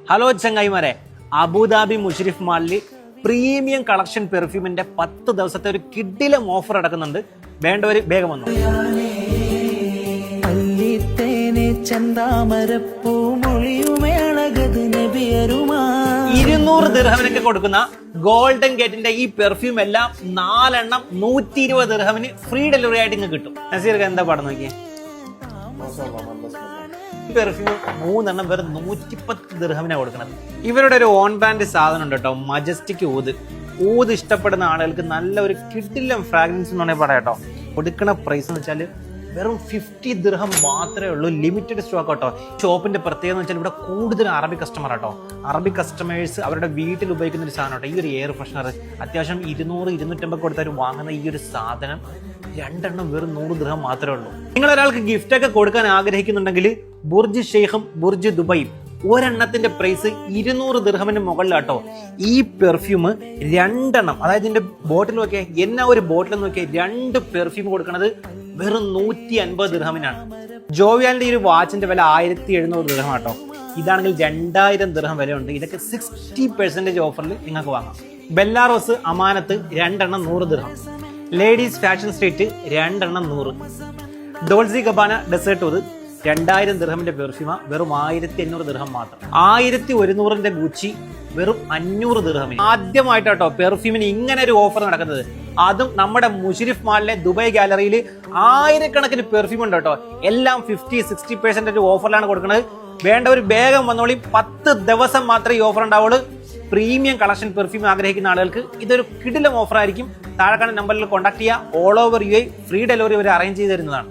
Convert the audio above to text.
Hello ചങ്ങായിമാരെ, Abu Dhabi മുഷരിഫ് മാളിൽ premium collection പെർഫ്യൂമിന്റെ 10 ദിവസത്തെ ഒരു കിഡിലം ഓഫർ നടക്കുന്നുണ്ട്. വേണ്ടവര് വേഗം വന്നു. 200 ദിർഹമിനൊക്കെ കൊടുക്കുന്ന ഗോൾഡൻ ഗേറ്റിന്റെ ഈ പെർഫ്യൂം എല്ലാം 4 എണ്ണം 120 ദിർഹമിന് ഫ്രീ ഡെലിവറി ആയിട്ട് ഇങ്ങ് കിട്ടും. നസീർക്ക് എന്താ പാടം നോക്കിയേ, പെർഫ്യൂം 3 എണ്ണം വെറും 110 ദിർഹമിനാണ് കൊടുക്കുന്നത്. ഇവരുടെ ഒരു ഓൺ ബ്രാൻഡ് സാധനം ഉണ്ട് കേട്ടോ, മജസ്റ്റിക് ഊത് ഇഷ്ടപ്പെടുന്ന ആളുകൾക്ക് നല്ല ഒരു കിഡിലം ഫ്രാഗ്രൻസ് എന്ന് പറഞ്ഞാൽ പറയാം കേട്ടോ. കൊടുക്കുന്ന പ്രൈസ് എന്ന് വെച്ചാൽ വെറും 50 ദിർഹം മാത്രമേ ഉള്ളൂ, ലിമിറ്റഡ് സ്റ്റോക്ക് കേട്ടോ. ഷോപ്പിന്റെ പ്രത്യേകത എന്ന് വെച്ചാൽ ഇവിടെ കൂടുതൽ അറബി കസ്റ്റമർ കേട്ടോ. അറബി കസ്റ്റമേഴ്സ് അവരുടെ വീട്ടിൽ ഉപയോഗിക്കുന്ന ഒരു സാധനം കേട്ടോ. ഈ ഒരു എയർ ഫ്രഷ്നർ അത്യാവശ്യം 200-250 കൊടുത്തവർ വാങ്ങുന്ന ഈ ഒരു സാധനം 2 എണ്ണം വെറും 100 ദിർഹം മാത്രമേ ഉള്ളൂ. നിങ്ങൾ ഒരാൾക്ക് ഗിഫ്റ്റ് ഒക്കെ കൊടുക്കാൻ ആഗ്രഹിക്കുന്നുണ്ടെങ്കിൽ ബുർജ് ഷെയ്ഖും ബുർജ് ദുബൈയും ഒരെണ്ണത്തിന്റെ പ്രൈസ് 200 ദിർഹമിന് മുകളിലാട്ടോ. ഈ പെർഫ്യൂം 2 എണ്ണം, അതായത് ഇതിന്റെ ബോട്ടിൽ നോക്കിയാൽ എന്നാ ഒരു ബോട്ടിൽ നോക്കിയാൽ 2 പെർഫ്യൂം കൊടുക്കുന്നത് വെറും 150 ദിർഹമിനാണ്. ജോവിയാലിന്റെ ഈ ഒരു വാച്ചിന്റെ വില 1700 ദിർഹം ആട്ടോ. ഇതാണെങ്കിൽ 2000 ദിർഹം വില ഉണ്ട്. ഇതൊക്കെ 60% ഓഫറിൽ നിങ്ങൾക്ക് വാങ്ങാം. ബെല്ലാറോസ് അമാനത്ത് 2 എണ്ണം 100 ദിർഹം. ലേഡീസ് ഫാഷൻ സ്ട്രീറ്റ് 2 എണ്ണം 100. ഡോൾസി ഗബാന ഡെസേർട്ട് 2000 ദിർഹമിന്റെ പെർഫ്യൂമ വെറും 1500 ദിർഹം മാത്രം. 1100ന്റെ ഗുച്ചി വെറും 500 ദിർഹമിന്. ആദ്യമായിട്ടോ പെർഫ്യൂമിന് ഇങ്ങനെ ഒരു ഓഫർ നടക്കുന്നത്. അതും നമ്മുടെ മുഷരിഫ് മാളിലെ ദുബായ് ഗാലറിയിൽ ആയിരക്കണക്കിന് പെർഫ്യൂം ഉണ്ട് കേട്ടോ. എല്ലാം 50-60% ഓഫറിലാണ് കൊടുക്കുന്നത്. വേണ്ടവർ വേഗം വന്നോളി. 10 ദിവസം മാത്രമേ ഈ ഓഫർ ഉണ്ടാവുള്ളൂ. പ്രീമിയം കളക്ഷൻ പെർഫ്യൂം ആഗ്രഹിക്കുന്ന ആളുകൾക്ക് ഇതൊരു കിടിലം ഓഫർ ആയിരിക്കും. താഴെ കാണുന്ന നമ്പറിൽ കോൺടാക്ട് ചെയ്യുക. All over UAE free delivery വരെ അറേഞ്ച് ചെയ്ത് തരുന്നതാണ്.